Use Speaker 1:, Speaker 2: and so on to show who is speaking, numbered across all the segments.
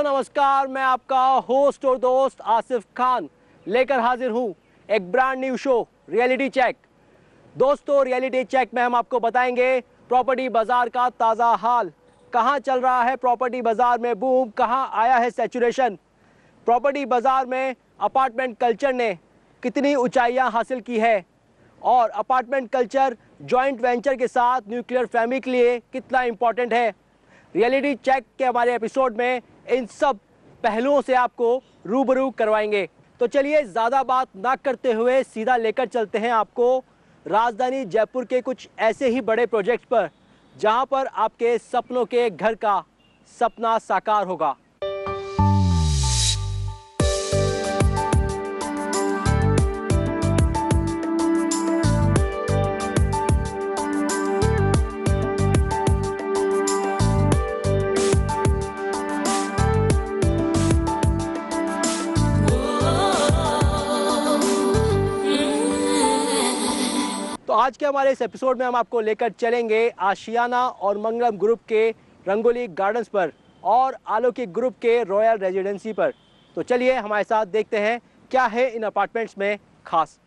Speaker 1: Hello नमस्कार, मैं आपका होस्ट और दोस्त आसिफ खान लेकर हाजिर हूँ एक brand new show reality check. दोस्तों, रियलिटी चेक में हम आपको बताएंगे प्रॉपर्टी बाजार का ताज़ा हाल। कहाँ चल रहा है प्रॉपर्टी बाजार में बूम, कहाँ आया है सैचुरेशन, प्रॉपर्टी बाजार में अपार्टमेंट कल्चर ने कितनी ऊंचाइयां हासिल की है और अपार्टमेंट कल्चर जॉइंट वेंचर के साथ न्यूक्लियर फैमिली के लिए कितना इम्पोर्टेंट है। रियलिटी चेक के हमारे एपिसोड में इन सब पहलुओं से आपको रूबरू करवाएंगे। तो चलिए ज़्यादा बात ना करते हुए सीधा लेकर चलते हैं आपको राजधानी जयपुर के कुछ ऐसे ही बड़े प्रोजेक्ट पर जहां पर आपके सपनों के घर का सपना साकार होगा। तो आज के हमारे इस एपिसोड में हम आपको लेकर चलेंगे आशियाना और मंगलम ग्रुप के रंगोली गार्डन्स पर और आलोकिक ग्रुप के रॉयल रेजिडेंसी पर। तो चलिए हमारे साथ देखते हैं क्या है इन अपार्टमेंट्स में खास।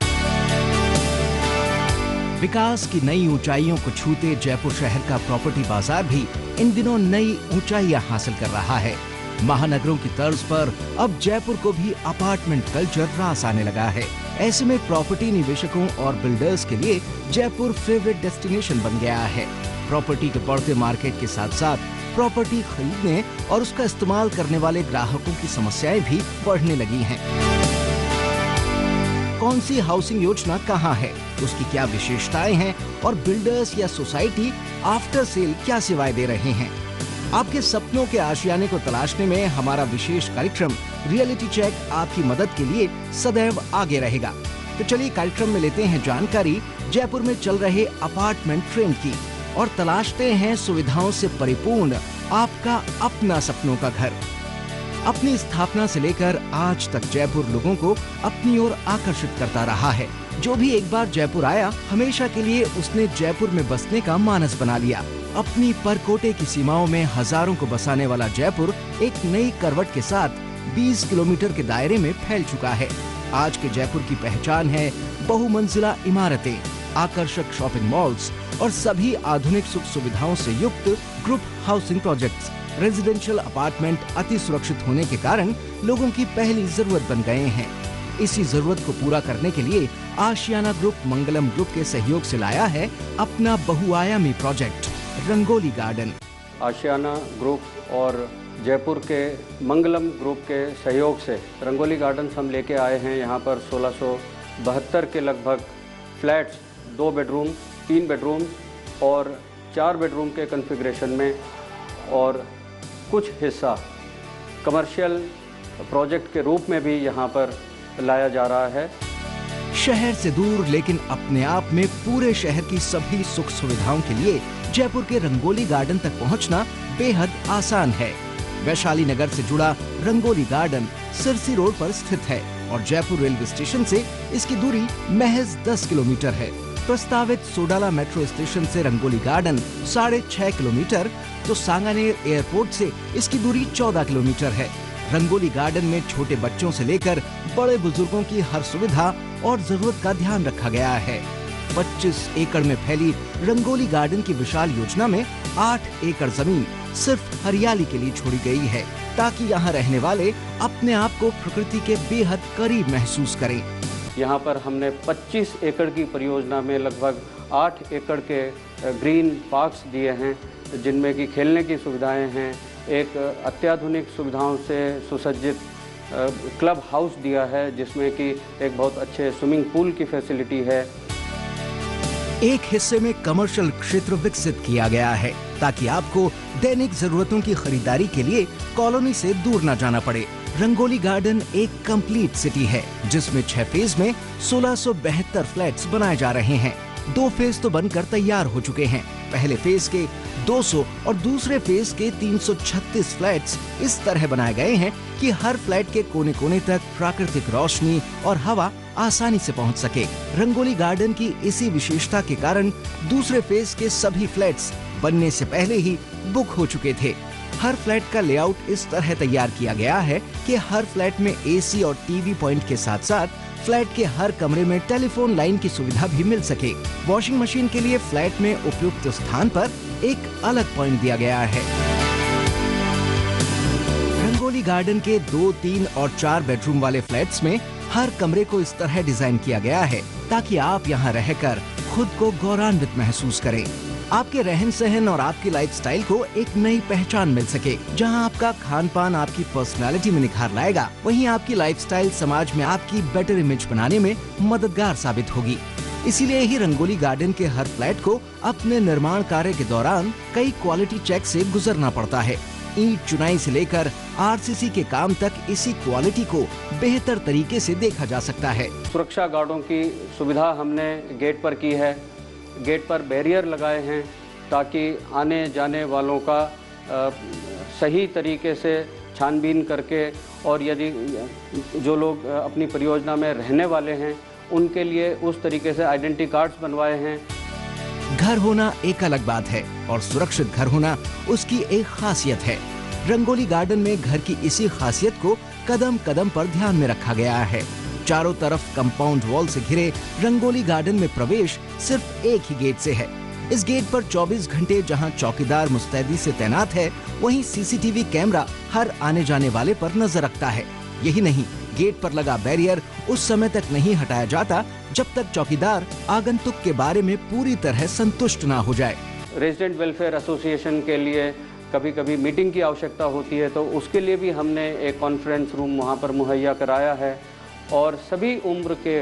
Speaker 2: विकास की नई ऊंचाइयों को छूते जयपुर शहर का प्रॉपर्टी बाजार भी इन दिनों नई ऊंचाइयां हासिल कर रहा है। महानगरों की तर्ज पर अब जयपुर को भी अपार्टमेंट कल्चर रास आने लगा है। ऐसे में प्रॉपर्टी निवेशकों और बिल्डर्स के लिए जयपुर फेवरेट डेस्टिनेशन बन गया है। प्रॉपर्टी के बढ़ते मार्केट के साथ साथ प्रॉपर्टी खरीदने और उसका इस्तेमाल करने वाले ग्राहकों की समस्याएं भी बढ़ने लगी हैं। कौन सी हाउसिंग योजना कहाँ है, उसकी क्या विशेषताएं हैं और बिल्डर्स या सोसाइटी आफ्टर सेल क्या सेवाएं दे रहे हैं। आपके सपनों के आशियाने को तलाशने में हमारा विशेष कार्यक्रम रियलिटी चेक आपकी मदद के लिए सदैव आगे रहेगा। तो चलिए कार्यक्रम में लेते हैं जानकारी जयपुर में चल रहे अपार्टमेंट ट्रेंड की और तलाशते हैं सुविधाओं से परिपूर्ण आपका अपना सपनों का घर। अपनी स्थापना से लेकर आज तक जयपुर लोगों को अपनी ओर आकर्षित करता रहा है। जो भी एक बार जयपुर आया, हमेशा के लिए उसने जयपुर में बसने का मानस बना लिया। अपनी परकोटे की सीमाओं में हजारों को बसाने वाला जयपुर एक नई करवट के साथ 20 किलोमीटर के दायरे में फैल चुका है। आज के जयपुर की पहचान है बहुमंजिला इमारतें, आकर्षक शॉपिंग मॉल्स और सभी आधुनिक सुख सुविधाओं से युक्त group housing projects. Residential apartment अति सुरक्षित होने के कारण लोगों की पहली जरूरत बन गए हैं। इसी जरूरत को पूरा करने के लिए आशियाना ग्रुप मंगलम ग्रुप के सहयोग से लाया है अपना बहुआयामी प्रोजेक्ट रंगोली गार्डन।
Speaker 3: आशियाना ग्रुप और जयपुर के मंगलम ग्रुप के सहयोग से रंगोली गार्डन्स हम लेके आए हैं। यहाँ पर 1672 के लगभग फ्लैट्स 2 बेडरूम, 3 बेडरूम और 4 बेडरूम के कॉन्फ़िगरेशन में और कुछ हिस्सा कमर्शियल प्रोजेक्ट के रूप में भी यहाँ पर लाया जा रहा है।
Speaker 2: शहर से दूर लेकिन अपने आप में पूरे शहर की सभी सुख सुविधाओं के लिए जयपुर के रंगोली गार्डन तक पहुंचना बेहद आसान है। वैशाली नगर से जुड़ा रंगोली गार्डन सिरसी रोड पर स्थित है और जयपुर रेलवे स्टेशन से इसकी दूरी महज 10 किलोमीटर है। प्रस्तावित सोडाला मेट्रो स्टेशन से रंगोली गार्डन 6.5 किलोमीटर तो सांगानेर एयरपोर्ट से इसकी दूरी 14 किलोमीटर है। रंगोली गार्डन में छोटे बच्चों से लेकर बड़े बुजुर्गों की हर सुविधा और जरूरत का ध्यान रखा गया है। 25 एकड़ में फैली रंगोली गार्डन की विशाल योजना में 8 एकड़ जमीन सिर्फ हरियाली के लिए छोड़ी गई है ताकि यहाँ रहने वाले अपने आप को प्रकृति के बेहद करीब महसूस करें।
Speaker 3: यहाँ पर हमने 25 एकड़ की परियोजना में लगभग 8 एकड़ के ग्रीन पार्क्स दिए हैं जिनमें कि खेलने की सुविधाएं हैं। एक अत्याधुनिक सुविधाओं से सुसज्जित क्लब हाउस दिया है जिसमें कि एक बहुत अच्छे स्विमिंग पूल की फैसिलिटी है।
Speaker 2: एक हिस्से में कमर्शियल क्षेत्र विकसित किया गया है ताकि आपको दैनिक जरूरतों की खरीदारी के लिए कॉलोनी से दूर न जाना पड़े। रंगोली गार्डन एक कंप्लीट सिटी है जिसमें 6 फेज में 1672 फ्लैट्स बनाए जा रहे हैं। 2 फेज तो बनकर तैयार हो चुके हैं। पहले फेज के 200 और दूसरे फेज के 336 फ्लैट्स इस तरह बनाए गए हैं कि हर फ्लैट के कोने कोने तक प्राकृतिक रोशनी और हवा आसानी से पहुंच सके। रंगोली गार्डन की इसी विशेषता के कारण दूसरे फेज के सभी फ्लैट्स बनने से पहले ही बुक हो चुके थे। हर फ्लैट का लेआउट इस तरह तैयार किया गया है कि हर फ्लैट में एसी और टीवी पॉइंट के साथ साथ फ्लैट के हर कमरे में टेलीफोन लाइन की सुविधा भी मिल सके। वॉशिंग मशीन के लिए फ्लैट में उपयुक्त स्थान पर एक अलग पॉइंट दिया गया है। रंगोली गार्डन के 2, 3 और 4 बेडरूम वाले फ्लैट्स में हर कमरे को इस तरह डिजाइन किया गया है ताकि आप यहाँ रहकर खुद को गौरवान्वित महसूस करें। आपके रहन सहन और आपकी लाइफस्टाइल को एक नई पहचान मिल सके। जहां आपका खान पान आपकी पर्सनालिटी में निखार लाएगा, वहीं आपकी लाइफस्टाइल समाज में आपकी बेटर इमेज बनाने में मददगार साबित होगी। इसीलिए ही रंगोली गार्डन के हर फ्लैट को अपने निर्माण कार्य के दौरान कई क्वालिटी चेक से गुजरना पड़ता है। ईंट चुनाई से लेकर आरसीसी के काम तक इसी क्वालिटी को बेहतर तरीके से देखा जा सकता है।
Speaker 3: सुरक्षा गार्डों की सुविधा हमने गेट पर की है। गेट पर बैरियर लगाए हैं ताकि आने जाने वालों का सही तरीके से छानबीन करके, और यदि जो लोग अपनी परियोजना में रहने वाले हैं उनके लिए उस तरीके से आइडेंटिटी कार्ड्स बनवाए हैं।
Speaker 2: घर होना एक अलग बात है और सुरक्षित घर होना उसकी एक खासियत है। रंगोली गार्डन में घर की इसी खासियत को कदम कदम पर ध्यान में रखा गया है। चारों तरफ कंपाउंड वॉल से घिरे रंगोली गार्डन में प्रवेश सिर्फ एक ही गेट से है। इस गेट पर 24 घंटे जहां चौकीदार मुस्तैदी से तैनात है, वहीं सीसीटीवी कैमरा हर आने जाने वाले पर नजर रखता है। यही नहीं, गेट पर लगा बैरियर उस समय तक नहीं हटाया जाता जब तक चौकीदार आगंतुक के बारे में पूरी तरह संतुष्ट ना हो जाए।
Speaker 3: रेजिडेंट वेलफेयर एसोसिएशन के लिए कभी कभी मीटिंग की आवश्यकता होती है, तो उसके लिए भी हमने एक कॉन्फ्रेंस रूम वहाँ पर मुहैया कराया है। और सभी उम्र के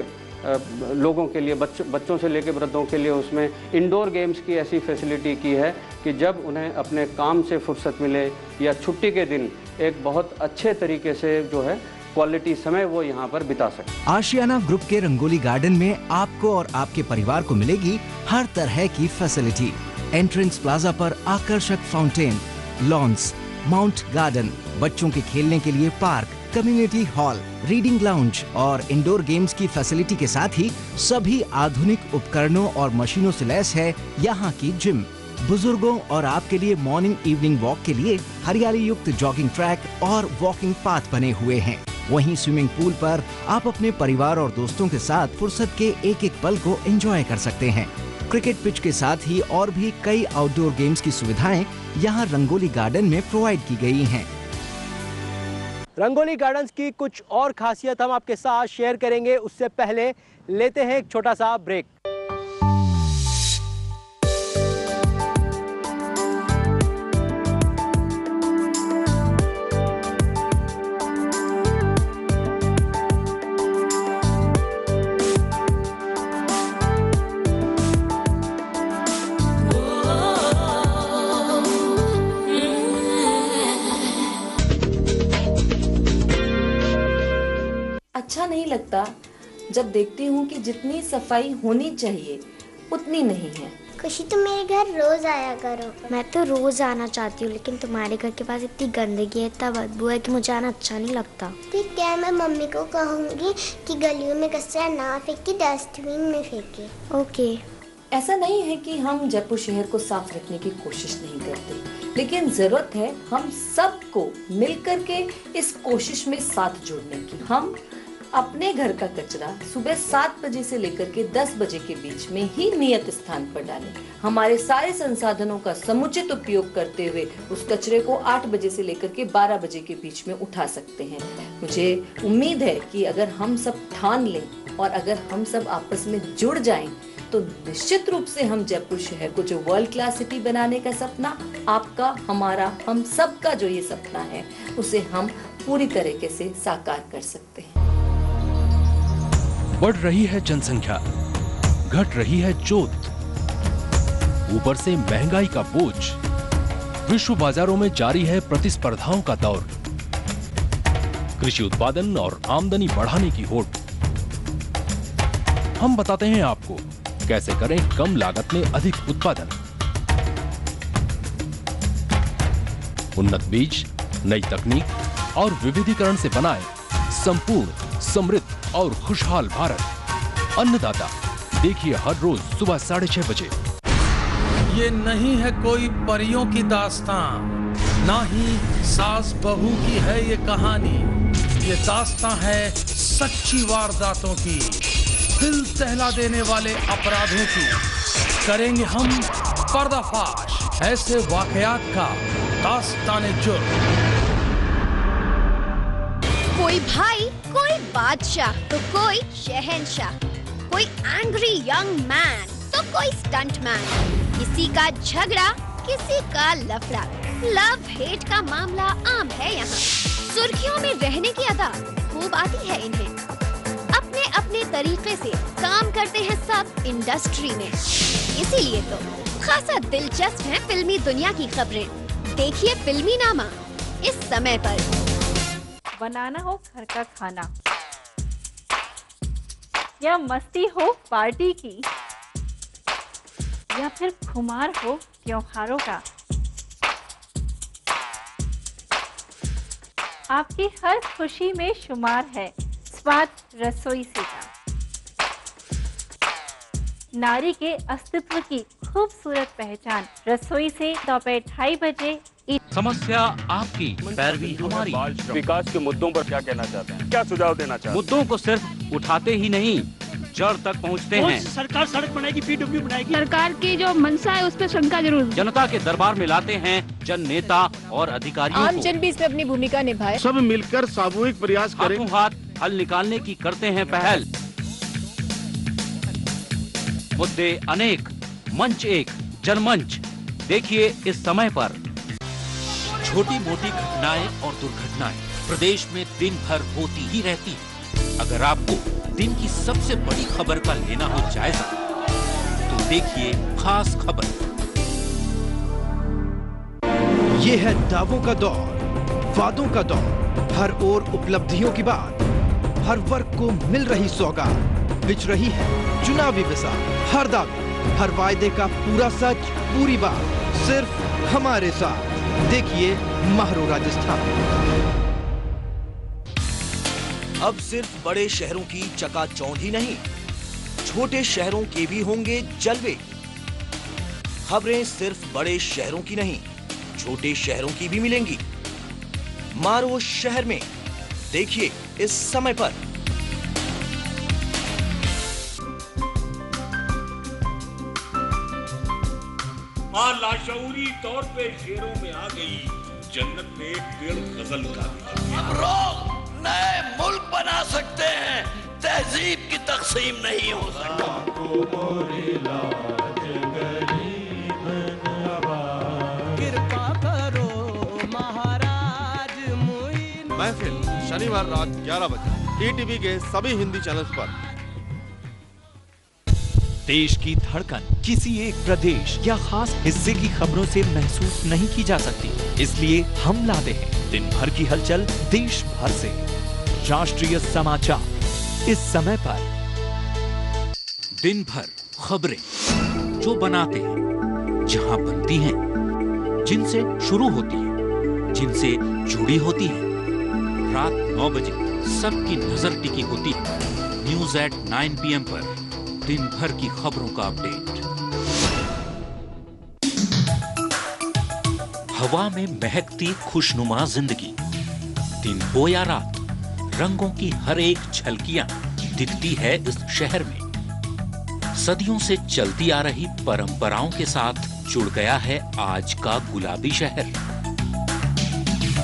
Speaker 3: लोगों के लिए, बच्चों से लेकर वृद्धों के लिए उसमें इंडोर गेम्स की ऐसी फैसिलिटी की है कि जब उन्हें अपने काम से फुर्सत मिले या छुट्टी के दिन एक बहुत अच्छे तरीके से जो है क्वालिटी समय वो यहाँ पर बिता सके।
Speaker 2: आशियाना ग्रुप के रंगोली गार्डन में आपको और आपके परिवार को मिलेगी हर तरह की फैसिलिटी। एंट्रेंस प्लाजा पर आकर्षक फाउंटेन, लॉन्स, माउंट गार्डन, बच्चों के खेलने के लिए park, community hall, reading lounge और इंडोर गेम्स की फैसिलिटी के साथ ही सभी आधुनिक उपकरणों और मशीनों से लैस है यहाँ की जिम। बुजुर्गों और आपके लिए मॉर्निंग इवनिंग वॉक के लिए हरियाली युक्त जॉगिंग ट्रैक और वॉकिंग पाथ बने हुए हैं। वहीं स्विमिंग पूल पर आप अपने परिवार और दोस्तों के साथ फुर्सत के एक एक पल को एंजॉय कर सकते हैं। क्रिकेट पिच के साथ ही और भी कई आउटडोर गेम्स की सुविधाएं यहाँ रंगोली गार्डन में प्रोवाइड की गई हैं।
Speaker 1: रंगोली गार्डन्स की कुछ और खासियत हम आपके साथ शेयर करेंगे, उससे पहले लेते हैं एक छोटा सा ब्रेक।
Speaker 4: अच्छा नहीं लगता जब देखती हूँ कि जितनी सफाई होनी चाहिए उतनी नहीं है।
Speaker 5: खुशी, तुम मेरे घर रोज आया करो। मैं तो रोज आना चाहती हूँ, लेकिन तुम्हारे घर के पास इतनी गंदगी है, इतना बदबू है कि मुझे आना अच्छा नहीं लगता। ठीक है, मैं मम्मी को कहूँगी कि गलियों में कचरा ना फेंके, डस्टबिन में फेंके। ओके।
Speaker 4: ऐसा नहीं है कि हम जयपुर शहर को साफ रखने की कोशिश नहीं करते, लेकिन जरूरत है हम सबको मिलकर के इस कोशिश में साथ जोड़ने की। हम अपने घर का कचरा सुबह 7 बजे से लेकर के 10 बजे के बीच में ही नियत स्थान पर डालें। हमारे सारे संसाधनों का समुचित उपयोग करते हुए उस कचरे को 8 बजे से लेकर के 12 बजे के बीच में उठा सकते हैं। मुझे उम्मीद है कि अगर हम सब ठान लें और अगर हम सब आपस में जुड़ जाएं, तो निश्चित रूप से हम जयपुर शहर को जो वर्ल्ड क्लास सिटी बनाने का सपना, आपका, हमारा, हम सब का जो ये सपना है, उसे हम पूरी तरीके से साकार कर सकते हैं।
Speaker 6: बढ़ रही है जनसंख्या, घट रही है जोत, ऊपर से महंगाई का बोझ, विश्व बाजारों में जारी है प्रतिस्पर्धाओं का दौर, कृषि उत्पादन और आमदनी बढ़ाने की होड़। हम बताते हैं आपको कैसे करें कम लागत में अधिक उत्पादन। उन्नत बीज, नई तकनीक और विविधीकरण से बनाए संपूर्ण, समृद्ध और खुशहाल भारत। अन्नदाता देखिए हर रोज सुबह 6:30 बजे।
Speaker 7: ये नहीं है कोई परियों की दास्तां, ना ही सास बहू की है ये कहानी, ये दास्तां है सच्ची वारदातों की, दिल दहला देने वाले अपराधों की। करेंगे हम पर्दाफाश ऐसे वाकयात का दास्ताने जुर्म।
Speaker 8: कोई भाई, कोई बादशाह तो कोई शहंशाह, कोई एंग्री यंग मैन तो कोई स्टंट मैन, किसी का झगड़ा किसी का लफड़ा, लव हेट का मामला आम है यहाँ। सुर्खियों में रहने की अदा खूब आती है इन्हें, अपने अपने तरीके से काम करते हैं सब इंडस्ट्री में, इसीलिए तो खासा दिलचस्प है फिल्मी दुनिया की खबरें। देखिए फिल्मी नामा इस समय पर।
Speaker 9: बनाना हो घर का खाना या मस्ती हो पार्टी की या फिर खुमार हो त्योहारों का, आपकी हर खुशी में शुमार है स्वाद रसोई से का। नारी के अस्तित्व की खूबसूरत पहचान रसोई से दोपहर 2:30 बजे।
Speaker 6: समस्या आपकी, पैरवी हमारी।
Speaker 10: विकास के मुद्दों पर क्या कहना चाहते हैं, क्या सुझाव देना चाहते हैं?
Speaker 11: मुद्दों को सिर्फ उठाते ही नहीं, जड़ तक पहुंचते हैं।
Speaker 12: सरकार सड़क बनाएगी, पीडब्ल्यू बनाएगी।
Speaker 13: सरकार की जो मंशा है उस पर शंका जरूर।
Speaker 11: जनता के दरबार में लाते हैं जन नेता और अधिकारियों
Speaker 9: आम जन भी इसमें अपनी भूमिका निभाए।
Speaker 10: सब मिलकर सामूहिक प्रयास करें,
Speaker 11: हाथों हाथ हल निकालने की करते हैं पहल। मुद्दे अनेक, मंच एक, जनमंच। देखिए इस समय पर।
Speaker 6: छोटी मोटी घटनाएं और दुर्घटनाएं प्रदेश में दिन भर होती ही रहती हैं। अगर आपको दिन की सबसे बड़ी खबर का लेना हो जायजा, तो देखिए खास खबर।
Speaker 2: ये है दावों का दौर, वादों का दौर, हर ओर उपलब्धियों की बात, हर वर्ग को मिल रही सौगात, बिछ रही है चुनावी बिसात, हर दावे, हर वायदे का पूरा सच, पूरी बात सिर्फ हमारे साथ। देखिए महरो राजस्थान।
Speaker 14: अब सिर्फ बड़े शहरों की चकाचौंध ही नहीं, छोटे शहरों के भी होंगे जलवे। खबरें सिर्फ बड़े शहरों की नहीं, छोटे शहरों की भी मिलेंगी। मारो शहर में, देखिए इस समय पर।
Speaker 15: मां लाशऊरी तौर पे शेरों में आ गई, जन्नत में एक पेड़ गजल का।
Speaker 16: हम लोग नए मुल्क बना सकते हैं, तहजीब की तकसीम नहीं हो सकती।
Speaker 17: कृपा करो महाराज मुइन।
Speaker 10: महफिल शनिवार रात 11 बजे ईटीवी के सभी हिंदी चैनल्स पर।
Speaker 18: देश की धड़कन किसी एक प्रदेश या खास हिस्से की खबरों से महसूस नहीं की जा सकती, इसलिए हम लाते हैं दिन भर की हलचल देश भर से। राष्ट्रीय समाचार इस समय पर।
Speaker 6: दिन भर खबरें जो बनाते हैं, जहां बनती हैं, जिनसे शुरू होती हैं, जिनसे जुड़ी होती हैं। रात 9 बजे सबकी नजर टिकी होती है न्यूज एट 9 PM पर। दिन भर की खबरों का अपडेट। हवा में महकती खुशनुमा जिंदगी, दिन हो या रात, रंगों की हर एक झलकियां दिखती है इस शहर में। सदियों से चलती आ रही परंपराओं के साथ जुड़ गया है आज का गुलाबी शहर।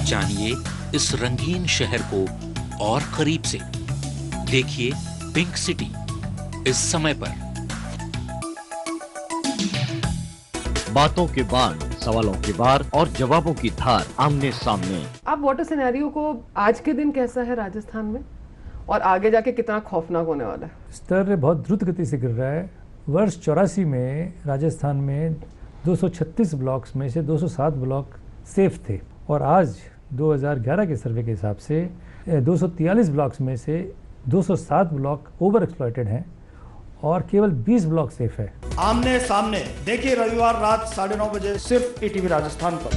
Speaker 6: जानिए इस रंगीन शहर को और करीब से। देखिए पिंक सिटी इस समय पर।
Speaker 19: बातों के बाण, सवालों के बार और जवाबों की धार आमने सामने।
Speaker 20: आप वाटर सिनेरियो को आज के दिन कैसा है राजस्थान में और आगे जाके कितना खौफनाक होने वाला है?
Speaker 21: स्तर बहुत द्रुत गति से गिर रहा है। वर्ष 84 में राजस्थान में 236 ब्लॉक्स में से 207 ब्लॉक सेफ थे और आज 2011 के सर्वे के हिसाब से 243 ब्लॉक्स में से 207 ब्लॉक ओवर एक्सप्लॉइटेड हैं और केवल 20 ब्लॉक सेफ है।
Speaker 12: आमने सामने देखिए रविवार रात 9:30 बजे सिर्फ ईटीवी राजस्थान पर।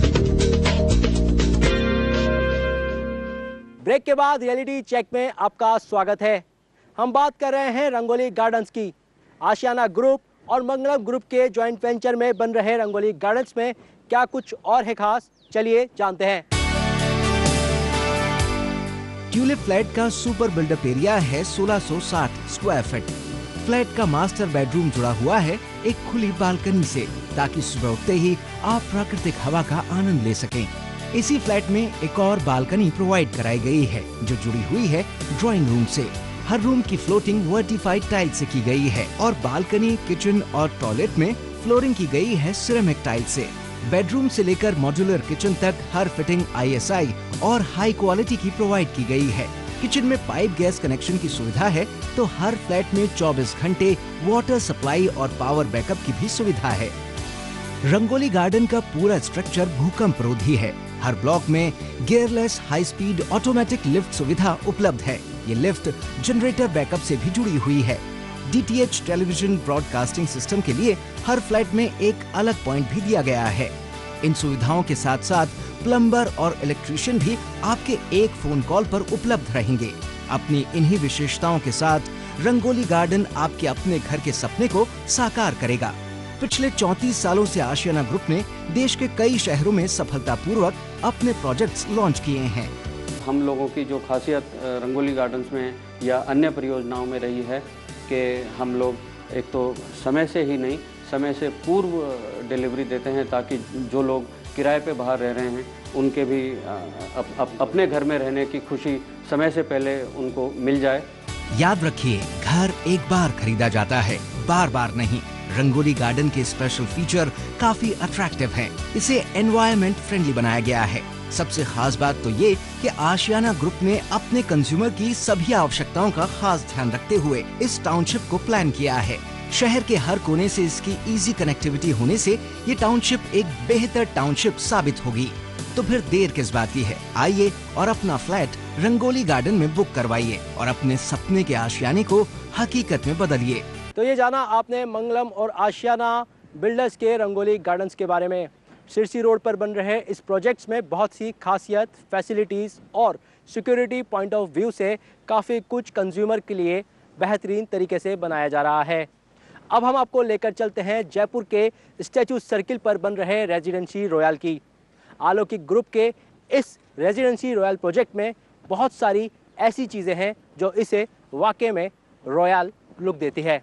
Speaker 1: ब्रेक के बाद रियलिटी चेक में आपका स्वागत है। हम बात कर रहे हैं रंगोली गार्डन्स की। आशियाना ग्रुप और मंगलम ग्रुप के ज्वाइंट वेंचर में बन रहे रंगोली गार्डन्स में क्या कुछ और है खास, चलिए जानते हैं।
Speaker 2: ट्यूलिप फ्लैट का सुपर बिल्डअप एरिया है 1660 स्क्वायर फीट। फ्लैट का मास्टर बेडरूम जुड़ा हुआ है एक खुली बालकनी से, ताकि सुबह उठते ही आप प्राकृतिक हवा का आनंद ले सकें। इसी फ्लैट में एक और बालकनी प्रोवाइड कराई गई है जो जुड़ी हुई है ड्राइंग रूम से। हर रूम की फ्लोटिंग वर्टिफाइड टाइल से की गई है और बालकनी, किचन और टॉयलेट में फ्लोरिंग की गई है सिरेमिक टाइल से। बेडरूम से लेकर मॉड्यूलर किचन तक हर फिटिंग ISI और हाई क्वालिटी की प्रोवाइड की गई है। किचन में पाइप गैस कनेक्शन की सुविधा है, तो हर फ्लैट में 24 घंटे वाटर सप्लाई और पावर बैकअप की भी सुविधा है। रंगोली गार्डन का पूरा स्ट्रक्चर भूकंप रोधी है। हर ब्लॉक में gearless high speed automatic lift सुविधा उपलब्ध है। ये लिफ्ट जनरेटर बैकअप से भी जुड़ी हुई है। DTH टेलीविजन ब्रॉडकास्टिंग सिस्टम के लिए हर फ्लैट में एक अलग पॉइंट भी दिया गया है। इन सुविधाओं के साथ साथ प्लम्बर और इलेक्ट्रीशियन भी आपके एक फोन कॉल पर उपलब्ध रहेंगे। अपनी इन्हीं विशेषताओं के साथ रंगोली गार्डन आपके अपने घर के सपने को साकार करेगा। पिछले 34 सालों से आशियाना ग्रुप ने देश के कई शहरों में सफलतापूर्वक अपने प्रोजेक्ट्स लॉन्च किए हैं।
Speaker 3: हम लोगों की जो खासियत रंगोली गार्डन्स में या अन्य परियोजनाओं में रही है कि हम लोग एक तो समय से ही नहीं, समय से पूर्व डिलीवरी देते हैं, ताकि जो लोग किराए पे बाहर रह रहे हैं उनके भी अपने घर में रहने की खुशी समय से पहले उनको मिल जाए।
Speaker 2: याद रखिए, घर एक बार खरीदा जाता है, बार बार नहीं। रंगोली गार्डन के स्पेशल फीचर काफी अट्रैक्टिव हैं। इसे एनवायरनमेंट फ्रेंडली बनाया गया है। सबसे खास बात तो ये कि आशियाना ग्रुप ने अपने कंज्यूमर की सभी आवश्यकताओं का खास ध्यान रखते हुए इस टाउनशिप को प्लान किया है। शहर के हर कोने से इसकी इजी कनेक्टिविटी होने से ये टाउनशिप एक बेहतर टाउनशिप साबित होगी। तो फिर देर किस बात की है, आइए और अपना फ्लैट रंगोली गार्डन में बुक करवाइए और अपने सपने के आशियाने को हकीकत में बदलिए।
Speaker 1: तो ये जाना आपने मंगलम और आशियाना बिल्डर्स के रंगोली गार्डन्स के बारे में। सिरसी रोड पर बन रहे इस प्रोजेक्ट्स में बहुत सी खासियत, फैसिलिटीज़ और सिक्योरिटी पॉइंट ऑफ व्यू से काफ़ी कुछ कंज्यूमर के लिए बेहतरीन तरीके से बनाया जा रहा है। अब हम आपको लेकर चलते हैं जयपुर के स्टैचू सर्किल पर बन रहे रेजिडेंसी रॉयल की। अलौकिक ग्रुप के इस रेजिडेंसी रॉयल प्रोजेक्ट में बहुत सारी ऐसी चीज़ें हैं जो इसे वाकई में रॉयल लुक देती है।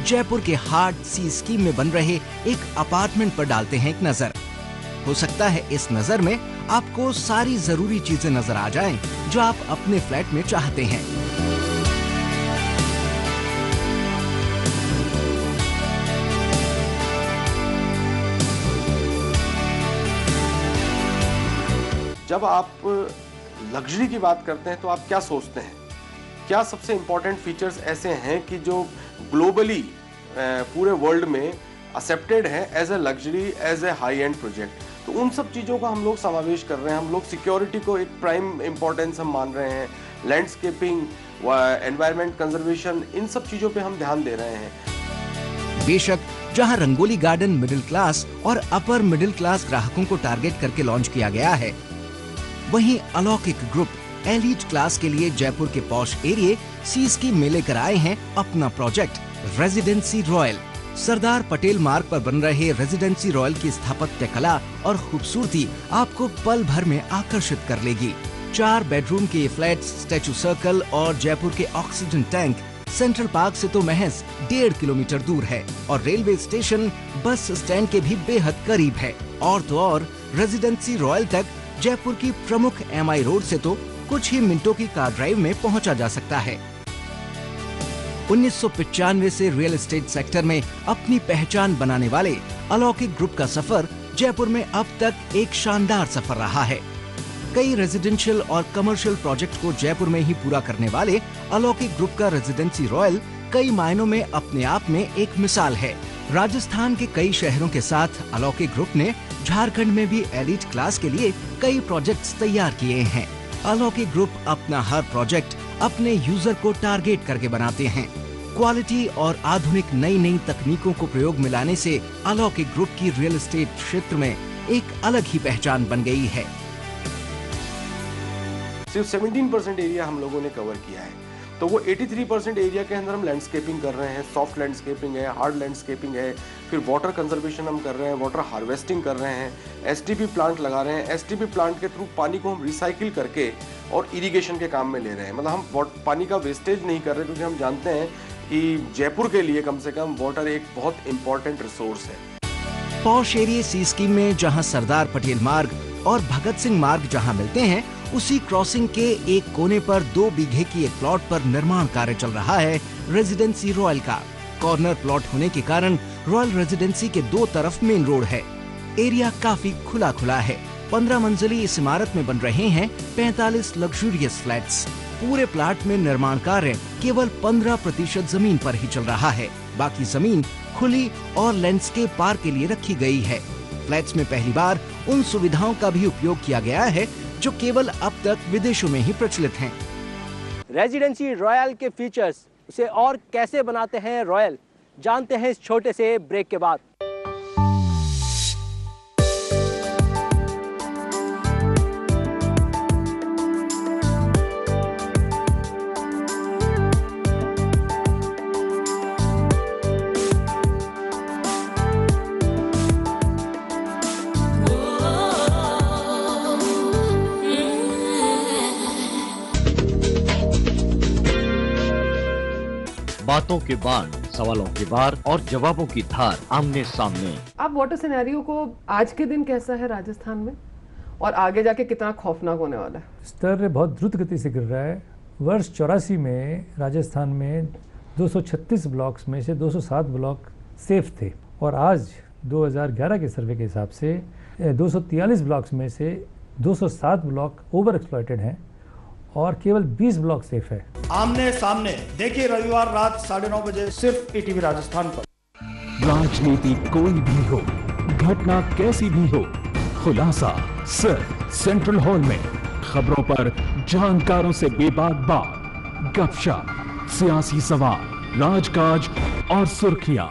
Speaker 2: जयपुर के हार्ट सी स्कीम में बन रहे एक अपार्टमेंट पर डालते हैं एक नजर। हो सकता है इस नजर में आपको सारी जरूरी चीजें नजर आ जाएं जो आप अपने फ्लैट में चाहते हैं।
Speaker 10: जब आप लग्जरी की बात करते हैं तो आप क्या सोचते हैं? क्या सबसे इम्पोर्टेंट फीचर्स ऐसे हैं कि जो ग्लोबली पूरे वर्ल्ड में एक्सेप्टेड है as a luxury, as a high end project? तो उन सब चीज़ों का हम लोग समावेश कर रहे हैं। हम लोग सिक्योरिटी को एक प्राइम इम्पोर्टेंस हम मान रहे हैं, लैंडस्केपिंग, एनवायरनमेंट कंजर्वेशन, इन सब चीज़ों पे हम ध्यान दे रहे हैं।
Speaker 2: बेशक जहां रंगोली गार्डन मिडिल क्लास और अपर मिडिल क्लास ग्राहकों को टारगेट करके लॉन्च किया गया है, वहीं अलौकिक ग्रुप एलीट क्लास के लिए जयपुर के पॉश एरिया सी स्कीम में लेकर आए हैं अपना project residency royal. Sardar Patel मार्ग पर बन रहे रेजिडेंसी रॉयल की स्थापत्य कला और खूबसूरती आपको पल भर में आकर्षित कर लेगी। 4 बेडरूम के ये फ्लैट स्टैचू सर्कल और जयपुर के ऑक्सीजन टैंक सेंट्रल पार्क से तो महज 1.5 किलोमीटर दूर है और रेलवे स्टेशन, बस स्टैंड के भी बेहद करीब है। और तो और रेजिडेंसी रॉयल तक जयपुर की प्रमुख MI रोड से तो कुछ ही मिनटों की कार ड्राइव में पहुंचा जा सकता है। 1995 से रियल एस्टेट सेक्टर में अपनी पहचान बनाने वाले अलौकिक ग्रुप का सफर जयपुर में अब तक एक शानदार सफर रहा है। कई रेजिडेंशियल और कमर्शियल प्रोजेक्ट को जयपुर में ही पूरा करने वाले अलौकिक ग्रुप का रेजिडेंसी रॉयल कई मायनों में अपने आप में एक मिसाल है। राजस्थान के कई शहरों के साथ अलौकिक ग्रुप ने झारखंड में भी एलीट क्लास के लिए कई प्रोजेक्ट्स तैयार किए हैं। अलौकिक ग्रुप अपना हर प्रोजेक्ट अपने यूजर को टारगेट करके बनाते हैं। क्वालिटी और आधुनिक नई नई तकनीकों को प्रयोग में लाने से अलौकिक ग्रुप की रियल एस्टेट क्षेत्र में एक अलग ही पहचान बन गई है।
Speaker 10: सिर्फ 17% एरिया हम लोगों ने कवर किया है। तो वो 83% एरिया के अंदर हम लैंडस्केपिंग कर रहे हैं, सॉफ्ट लैंडस्केपिंग है, हार्ड लैंडस्केपिंग है, फिर वाटर कंजर्वेशन हम कर रहे हैं, वाटर हार्वेस्टिंग कर रहे हैं, एसटीपी प्लांट लगा रहे हैं। एसटीपी प्लांट के थ्रू पानी को हम रिसाइकिल करके और इरिगेशन के काम में ले रहे हैं। मतलब हम पानी का वेस्टेज नहीं कर रहे, क्योंकि हम जानते हैं कि जयपुर के लिए कम से कम वाटर एक बहुत इंपॉर्टेंट रिसोर्स है।
Speaker 2: पॉश एरिया सी स्कीम में जहां सरदार पटेल मार्ग और भगत सिंह मार्ग जहां मिलते हैं, उसी क्रॉसिंग के एक कोने पर 2 बीघे की एक प्लॉट पर निर्माण कार्य चल रहा है रेजिडेंसी रॉयल का। कॉर्नर प्लॉट होने के कारण रॉयल रेजिडेंसी के 2 तरफ मेन रोड है। एरिया काफी खुला खुला है। 15 मंजिली इस इमारत में बन रहे हैं 45 लग्जूरियस फ्लैट्स। पूरे प्लाट में निर्माण कार्य केवल 15% जमीन पर ही चल रहा है। बाकी जमीन खुली और लैंडस्केप पार्क के लिए रखी गई है। फ्लैट्स में पहली बार उन सुविधाओं का भी उपयोग किया गया है जो केवल अब तक विदेशों में ही प्रचलित हैं।
Speaker 1: रेजिडेंसी रॉयल के फीचर्स उसे और कैसे बनाते हैं रॉयल, जानते हैं इस छोटे से ब्रेक के बाद।
Speaker 19: बातों के बाण, सवालों के वार और जवाबों की धार आमने सामने।
Speaker 20: अब वाटर सिनेरियो को आज के दिन कैसा है राजस्थान में और आगे जाके कितना खौफनाक होने वाला है?
Speaker 21: स्तर बहुत द्रुत गति से गिर रहा है। वर्ष 84 में राजस्थान में 236 ब्लॉक्स में से 207 ब्लॉक सेफ थे और आज 2011 के सर्वे के हिसाब से 243 ब्लॉक्स में से 207 ब्लॉक ओवर एक्सप्लॉइटेड हैं और केवल 20 ब्लॉक सेफ है।
Speaker 12: आमने सामने देखिए रविवार रात 9:30 बजे सिर्फ ईटीवी राजस्थान पर।
Speaker 6: राजनीति कोई भी हो, घटना कैसी भी हो, खुलासा सिर्फ सेंट्रल हॉल में। खबरों पर जानकारों से बेबाक बात, गपशप, सियासी सवाल, राजकाज और सुर्खियां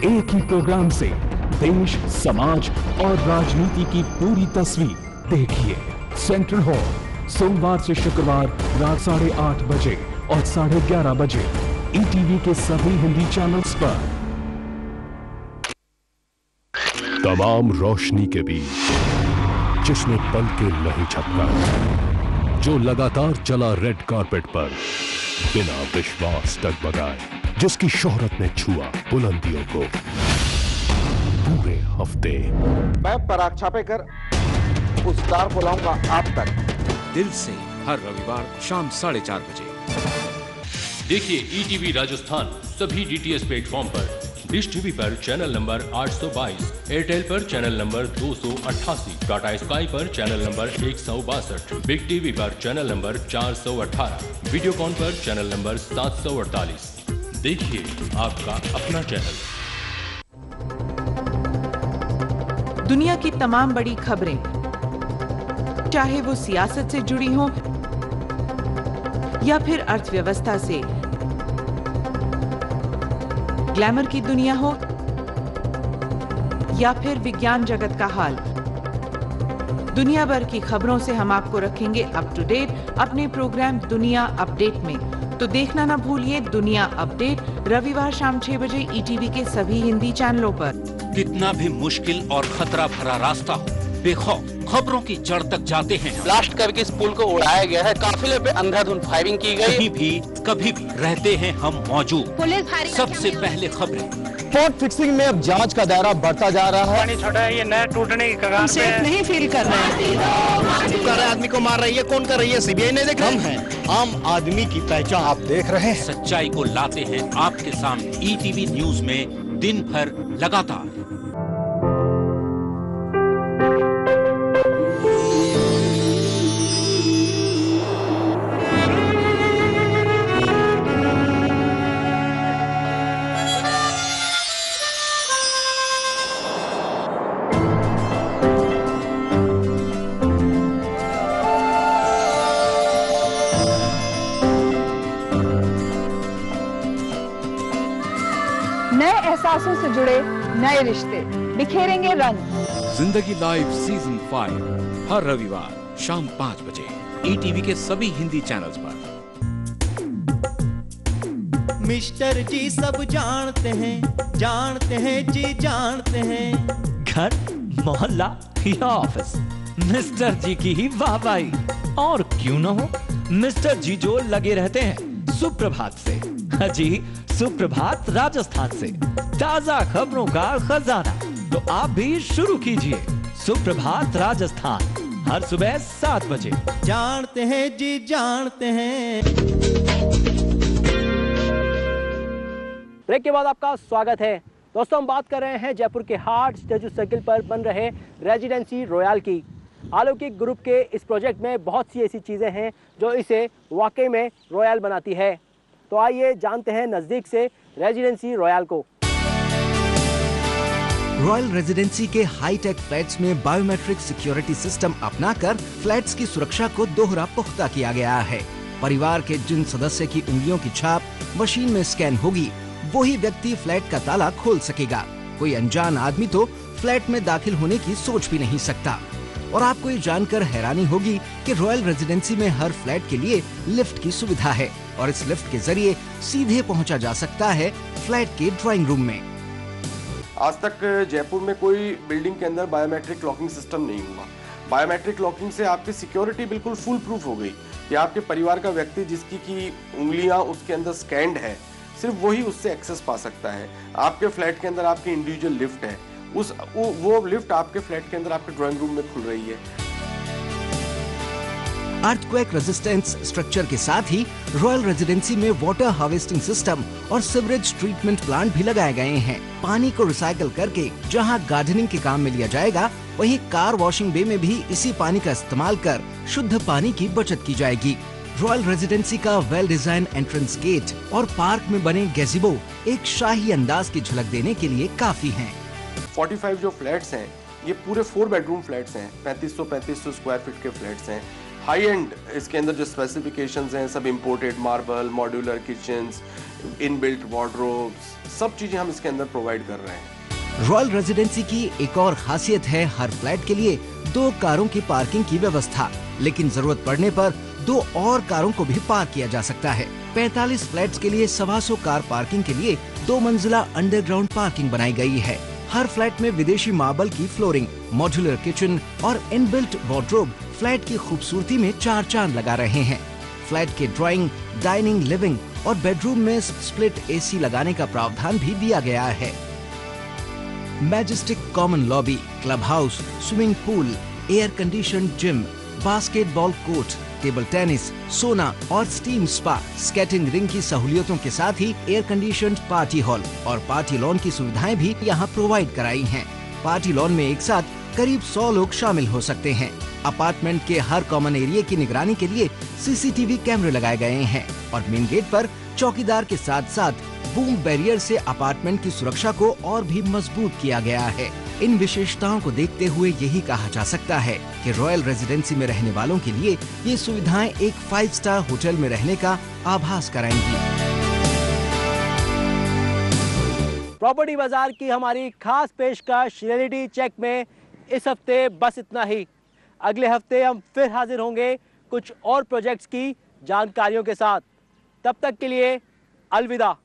Speaker 6: एक ही प्रोग्राम से देश, समाज और राजनीति की पूरी तस्वीर देखिए। सेंट्रल हॉल सोमवार से शुक्रवार रात 8:30 बजे और 11:30 बजे ईटीवी के सभी हिंदी चैनल्स पर।
Speaker 5: तमाम रोशनी के बीच जिसने पल के नहीं झपका, जो लगातार चला रेड कारपेट पर बिना विश्वास डगमगाए, जिसकी शोहरत ने छुआ बुलंदियों को पूरे हफ्ते।
Speaker 22: मैं पराग छापेकर उस तार को लाऊंगा आप तक,
Speaker 23: दिल से, हर रविवार शाम 4:30 बजे।
Speaker 6: देखिए ईटीवी राजस्थान सभी डीटीएच प्लेटफॉर्म पर, डिश टीवी पर चैनल नंबर 822, एयरटेल पर चैनल नंबर 288, टाटा स्काई पर चैनल नंबर 162, बिग टीवी पर चैनल नंबर 418, वीडियोकॉन पर चैनल नंबर 748। देखिए आपका अपना चैनल।
Speaker 24: दुनिया की तमाम बड़ी खबरें, चाहे वो सियासत से जुड़ी हो या फिर अर्थव्यवस्था से, ग्लैमर की दुनिया हो या फिर विज्ञान जगत का हाल, दुनिया भर की खबरों से हम आपको रखेंगे अप टू डेट अपने प्रोग्राम दुनिया अपडेट में। तो देखना ना भूलिए दुनिया अपडेट रविवार शाम 6 बजे ईटीवी के सभी हिंदी चैनलों पर।
Speaker 11: कितना भी मुश्किल और खतरा भरा रास्ता हो, बेखौफ खबरों की जड़ तक जाते हैं।
Speaker 25: ब्लास्ट करके इस पुल को उड़ाया गया है, काफिले पे अंधाधुंध फायरिंग की गई।
Speaker 11: कभी भी रहते हैं हम मौजूद। सबसे पहले खबरें।
Speaker 22: स्पॉट फिक्सिंग में अब जांच का दायरा बढ़ता जा रहा है।
Speaker 25: पानी छोटा है, ये नहर टूटने की कगार पे है।
Speaker 24: नहीं फील कर रहे हैं।
Speaker 22: आदमी को मार रही है, कौन कर रही है? सीबीआई ने देखा। हम हैं आम आदमी की पहचान, आप देख रहे हैं।
Speaker 11: सच्चाई को लाते हैं आपके सामने ईटीवी न्यूज में दिन भर लगातार।
Speaker 26: एहसासों से जुड़े नए रिश्ते बिखेरेंगे रंग।
Speaker 23: जिंदगी लाइव सीजन 5 हर रविवार शाम 5 बजे ईटीवी के सभी हिंदी चैनल्स पर।
Speaker 17: मिस्टर जी सब जानते हैं जी जानते हैं।
Speaker 18: घर, मोहल्ला या ऑफिस, मिस्टर जी की ही वाहवाही। और क्यों न हो, मिस्टर जी जो लगे रहते हैं सुप्रभात से। जी, सुप्रभात राजस्थान से ताजा खबरों का खजाना। तो आप भी शुरू कीजिए सुप्रभात राजस्थान, हर सुबह 7 बजे।
Speaker 17: जानते हैं जी जानते हैं।
Speaker 1: ब्रेक के बाद आपका स्वागत है दोस्तों। हम बात कर रहे हैं जयपुर के हार्ट स्टैचू सर्किल पर बन रहे रेजिडेंसी रॉयल की। अलौकिक ग्रुप के इस प्रोजेक्ट में बहुत सी ऐसी चीज़ें हैं जो इसे वाकई में रॉयल बनाती है। तो आइए जानते हैं नज़दीक से रेजिडेंसी रॉयल को।
Speaker 2: रॉयल रेजिडेंसी के हाईटेक फ्लैट्स में बायोमेट्रिक सिक्योरिटी सिस्टम अपनाकर फ्लैट्स की सुरक्षा को दोहरा पुख्ता किया गया है। परिवार के जिन सदस्य की उंगलियों की छाप मशीन में स्कैन होगी, वही व्यक्ति फ्लैट का ताला खोल सकेगा। कोई अनजान आदमी तो फ्लैट में दाखिल होने की सोच भी नहीं सकता। और आपको ये जानकर हैरानी होगी कि रॉयल रेजिडेंसी में हर फ्लैट के लिए लिफ्ट की सुविधा है और इस लिफ्ट के जरिए सीधे पहुंचा जा सकता है फ्लैट के ड्राइंग रूम में।
Speaker 10: आज तक जयपुर में कोई बिल्डिंग के अंदर बायोमेट्रिक लॉकिंग सिस्टम नहीं हुआ। बायोमेट्रिक लॉकिंग से आपकी सिक्योरिटी बिल्कुल फुल प्रूफ हो गई कि आपके परिवार का व्यक्ति जिसकी की उंगलियां उसके अंदर स्कैन्ड है, सिर्फ वही उससे एक्सेस पा सकता है। आपके फ्लैट के अंदर आपकी इंडिविजुअल लिफ्ट है, वो लिफ्ट आपके फ्लैट के अंदर आपके ड्राइंग रूम में खुल रही है।
Speaker 2: अर्थक्वेक रेजिस्टेंस स्ट्रक्चर के साथ ही रॉयल रेजिडेंसी में वाटर हार्वेस्टिंग सिस्टम और सीवरेज ट्रीटमेंट प्लांट भी लगाए गए हैं। पानी को रिसाइकल करके जहां गार्डनिंग के काम में लिया जाएगा, वहीं कार वॉशिंग बे में भी इसी पानी का इस्तेमाल कर शुद्ध पानी की बचत की जाएगी। रॉयल रेजिडेंसी का वेल डिजाइन एंट्रेंस गेट और पार्क में बने गैजिबो एक शाही अंदाज की झलक देने के लिए काफी हैं।
Speaker 10: 45 जो फ्लैट्स हैं, ये पूरे 4 बेडरूम फ्लैट्स हैं। 3500 स्क्वायर फीट के फ्लैट्स हैं। हाई एंड इसके अंदर जो स्पेसिफिकेशंस हैं सब imported marble, modular kitchens, inbuilt wardrobes, सब चीजें हम इसके अंदर प्रोवाइड कर रहे हैं।
Speaker 2: रॉयल रेजिडेंसी की एक और खासियत है हर फ्लैट के लिए 2 कारों की पार्किंग की व्यवस्था, लेकिन जरूरत पड़ने पर 2 और कारों को भी पार्क किया जा सकता है। 45 फ्लैट्स के लिए 125 कार पार्किंग के लिए 2 मंजिला अंडरग्राउंड पार्किंग बनाई गई है। हर फ्लैट में विदेशी मार्बल की फ्लोरिंग, मॉड्यूलर किचन और इनबिल्ट वार्डरोब फ्लैट की खूबसूरती में 4 चांद लगा रहे हैं। फ्लैट के ड्राइंग, डाइनिंग, लिविंग और बेडरूम में स्प्लिट एसी लगाने का प्रावधान भी दिया गया है। Majestic common lobby, club house, swimming pool, air condition gym, basketball court, table tennis, सोना और स्टीम स्पा, स्केटिंग रिंग की सहूलियतों के साथ ही एयर कंडीशन्ड पार्टी हॉल और पार्टी लॉन की सुविधाएं भी यहाँ प्रोवाइड कराई हैं। पार्टी लॉन में एक साथ करीब 100 लोग शामिल हो सकते हैं। अपार्टमेंट के हर कॉमन एरिया की निगरानी के लिए सीसीटीवी कैमरे लगाए गए हैं और मेन गेट पर चौकीदार के साथ साथ बूम बैरियर से अपार्टमेंट की सुरक्षा को और भी मजबूत किया गया है। इन विशेषताओं को देखते हुए यही कहा जा सकता है कि रॉयल रेजिडेंसी में रहने वालों के लिए ये सुविधाएं एक 5 स्टार होटल में रहने का आभास कराएंगी।
Speaker 1: प्रॉपर्टी बाजार की हमारी खास पेशकश रियलिटी चेक में इस हफ्ते बस इतना ही। अगले हफ्ते हम फिर हाजिर होंगे कुछ और प्रोजेक्ट्स की जानकारियों के साथ। तब तक के लिए अलविदा।